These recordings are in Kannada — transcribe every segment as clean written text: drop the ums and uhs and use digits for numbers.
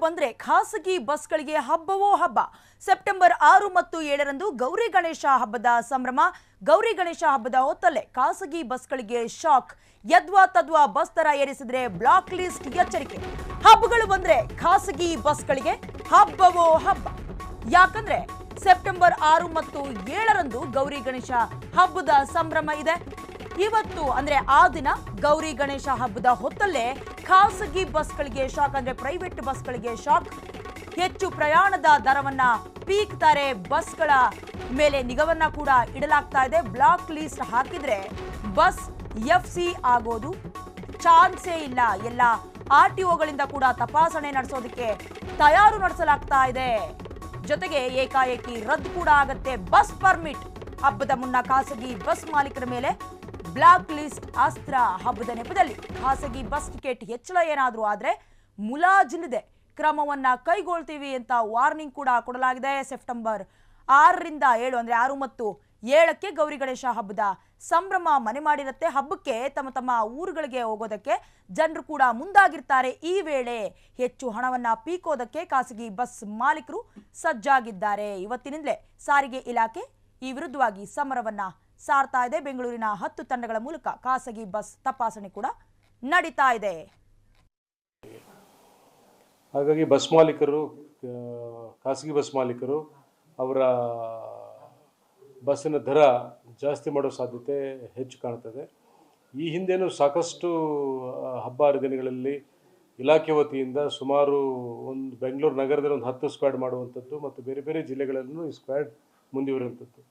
ಬಂದ್ರೆ ಖಾಸಗಿ ಬಸ್ಗಳಿಗೆ ಹಬ್ಬವೋ ಹಬ್ಬ. ಸೆಪ್ಟೆಂಬರ್ 6 ಮತ್ತು 7ರಂದು ಗೌರಿ ಗಣೇಶ ಹಬ್ಬದ ಸಂಭ್ರಮ. ಗೌರಿ ಗಣೇಶ ಹಬ್ಬದ ಹೊತ್ತಲ್ಲೇ ಖಾಸಗಿ ಬಸ್ಗಳಿಗೆ ಶಾಕ್. ಯದ್ವಾ ತದ್ವಾ ಬಸ್ ದರ ಏರಿಸಿದ್ರೆ ಬ್ಲಾಕ್ ಲಿಸ್ಟ್ ಎಚ್ಚರಿಕೆ. ಹಬ್ಬಗಳು ಬಂದ್ರೆ ಖಾಸಗಿ ಬಸ್ಗಳಿಗೆ ಹಬ್ಬವೋ ಹಬ್ಬ. ಯಾಕಂದ್ರೆ ಸೆಪ್ಟೆಂಬರ್ 6 ಮತ್ತು 7ರಂದು ಗೌರಿ ಗಣೇಶ ಹಬ್ಬದ ಸಂಭ್ರಮ ಇದೆ. ಇವತ್ತು ಅಂದ್ರೆ ಆ ದಿನ ಗೌರಿ ಗಣೇಶ ಹಬ್ಬದ ಹೊತ್ತಲ್ಲೇ ಖಾಸಗಿ ಬಸ್ಗಳಿಗೆ ಶಾಕ್, ಅಂದ್ರೆ ಪ್ರೈವೇಟ್ ಬಸ್ಗಳಿಗೆ ಶಾಕ್. ಹೆಚ್ಚು ಪ್ರಯಾಣದ ದರವನ್ನ ಪೀಕ್ತಾರೆ. ಬಸ್ಗಳ ಮೇಲೆ ನಿಗಾವನ್ನ ಕೂಡ ಇಡಲಾಗ್ತಾ ಇದೆ. ಬ್ಲಾಕ್ ಲಿಸ್ಟ್ ಹಾಕಿದ್ರೆ ಬಸ್ ಎಫ್ಸಿ ಆಗೋದು ಚಾನ್ಸೇ ಇಲ್ಲ. ಎಲ್ಲ ಆರ್ಟಿಒಗಳಿಂದ ಕೂಡ ತಪಾಸಣೆ ನಡೆಸೋದಕ್ಕೆ ತಯಾರು ನಡೆಸಲಾಗ್ತಾ ಇದೆ. ಜೊತೆಗೆ ಏಕಾಏಕಿ ರದ್ದು ಕೂಡ ಆಗತ್ತೆ ಬಸ್ ಪರ್ಮಿಟ್. ಹಬ್ಬದ ಮುನ್ನ ಖಾಸಗಿ ಬಸ್ ಮಾಲೀಕರ ಮೇಲೆ ಬ್ಲಾಕ್ ಲಿಸ್ಟ್ ಅಸ್ತ್ರ. ಹಬ್ಬದ ನೆಪದಲ್ಲಿ ಖಾಸಗಿ ಬಸ್ ಟಿಕೆಟ್ ಹೆಚ್ಚಳ ಏನಾದರೂ ಆದ್ರೆ ಮುಲಾಜಿಲ್ಲದೆ ಕ್ರಮವನ್ನ ಕೈಗೊಳ್ತೀವಿ ಅಂತ ವಾರ್ನಿಂಗ್ ಕೂಡ ಕೊಡಲಾಗಿದೆ. ಸೆಪ್ಟೆಂಬರ್ 6ರಿಂದ 7 ಅಂದ್ರೆ 6 ಮತ್ತು 7ಕ್ಕೆ ಗೌರಿ ಗಣೇಶ ಹಬ್ಬದ ಸಂಭ್ರಮ ಮನೆ ಮಾಡಿರುತ್ತೆ. ಹಬ್ಬಕ್ಕೆ ತಮ್ಮ ತಮ್ಮ ಊರುಗಳಿಗೆ ಹೋಗೋದಕ್ಕೆ ಜನರು ಕೂಡ ಮುಂದಾಗಿರ್ತಾರೆ. ಈ ವೇಳೆ ಹೆಚ್ಚು ಹಣವನ್ನ ಪೀಕೋದಕ್ಕೆ ಖಾಸಗಿ ಬಸ್ ಮಾಲೀಕರು ಸಜ್ಜಾಗಿದ್ದಾರೆ. ಇವತ್ತಿನಿಂದಲೇ ಸಾರಿಗೆ ಇಲಾಖೆ ಈ ವಿರುದ್ಧವಾಗಿ ಸಮರವನ್ನ ಸಾರ್ತಾ ಇದೆ. ಬೆಂಗಳೂರಿನ 10 ತಂಡಗಳ ಮೂಲಕ ಖಾಸಗಿ ಬಸ್ ತಪಾಸಣೆ ಕೂಡ ನಡೀತಾ ಇದೆ. ಹಾಗಾಗಿ ಬಸ್ ಮಾಲೀಕರು, ಖಾಸಗಿ ಬಸ್ ಮಾಲೀಕರು ಅವರ ಬಸ್ಸಿನ ದರ ಜಾಸ್ತಿ ಮಾಡೋ ಸಾಧ್ಯತೆ ಹೆಚ್ಚು ಕಾಣ್ತದೆ. ಈ ಹಿಂದೆನೂ ಸಾಕಷ್ಟು ಹಬ್ಬ ಹರಿದಿನಗಳಲ್ಲಿ ಇಲಾಖೆ ವತಿಯಿಂದ ಸುಮಾರು ಒಂದು ಬೆಂಗಳೂರು ನಗರದಲ್ಲಿ ಒಂದು 10 ಸ್ಕ್ವಾಡ್ ಮಾಡುವಂಥದ್ದು ಮತ್ತು ಬೇರೆ ಬೇರೆ ಜಿಲ್ಲೆಗಳಲ್ಲೂ ಈ ಸ್ಕ್ವಾಡ್ ಮುಂದುವರಿಯುವಂಥದ್ದು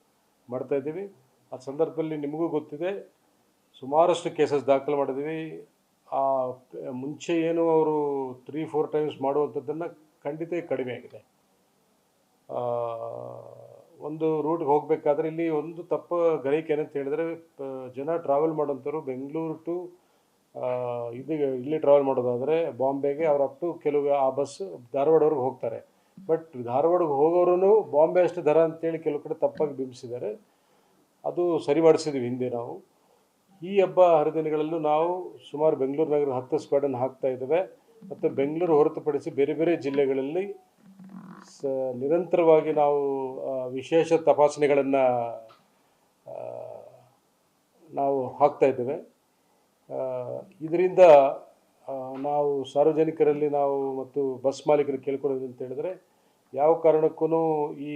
ಮಾಡ್ತಾಯಿದ್ದೀವಿ. ಆ ಸಂದರ್ಭದಲ್ಲಿ ನಿಮಗೂ ಗೊತ್ತಿದೆ, ಸುಮಾರಷ್ಟು ಕೇಸಸ್ ದಾಖಲು ಮಾಡಿದ್ದೀವಿ. ಆ ಮುಂಚೆ ಏನು ಅವರು 3-4 ಟೈಮ್ಸ್ ಮಾಡುವಂಥದ್ದನ್ನು ಖಂಡಿತ ಕಡಿಮೆ ಆಗಿದೆ. ಒಂದು ರೂಟ್ಗೆ ಹೋಗಬೇಕಾದ್ರೆ ಇಲ್ಲಿ ಒಂದು ತಪ್ಪು ಗ್ರಹಿಕೆ ಏನಂತ ಹೇಳಿದ್ರೆ, ಜನ ಟ್ರಾವೆಲ್ ಮಾಡೋಂಥವ್ರು ಬೆಂಗಳೂರು ಟು ಇಲ್ಲಿ ಟ್ರಾವೆಲ್ ಮಾಡೋದಾದರೆ ಬಾಂಬೆಗೆ ಅವ್ರು ಅಪ್ ಟು ಕೆಲವು ಆ ಬಸ್ ಧಾರವಾಡವರೆಗೆ ಹೋಗ್ತಾರೆ. ಬಟ್ ಧಾರವಾಡಕ್ಕೆ ಹೋಗೋರು ಬಾಂಬೆ ಅಷ್ಟು ದರ ಅಂತೇಳಿ ಕೆಲವು ಕಡೆ ತಪ್ಪಾಗಿ ಬಿಂಬಿಸಿದ್ದಾರೆ. ಅದು ಸರಿಪಡಿಸಿದ್ವಿ ಹಿಂದೆ ನಾವು. ಈ ಹಬ್ಬ ಹರಿದಿನಗಳಲ್ಲೂ ನಾವು ಸುಮಾರು ಬೆಂಗಳೂರು ನಗರದ 10 ಸ್ಕ್ವಾಡನ್ನು ಹಾಕ್ತಾ ಇದ್ದೇವೆ. ಮತ್ತು ಬೆಂಗಳೂರು ಹೊರತುಪಡಿಸಿ ಬೇರೆ ಬೇರೆ ಜಿಲ್ಲೆಗಳಲ್ಲಿ ನಿರಂತರವಾಗಿ ನಾವು ವಿಶೇಷ ತಪಾಸಣೆಗಳನ್ನು ನಾವು ಹಾಕ್ತಾ ಇದ್ದೇವೆ. ಇದರಿಂದ ನಾವು ಸಾರ್ವಜನಿಕರಲ್ಲಿ ನಾವು ಮತ್ತು ಬಸ್ ಮಾಲೀಕರು ಕೇಳ್ಕೊಳ್ಳೋದು ಅಂತ ಹೇಳಿದ್ರೆ, ಯಾವ ಕಾರಣಕ್ಕೂ ಈ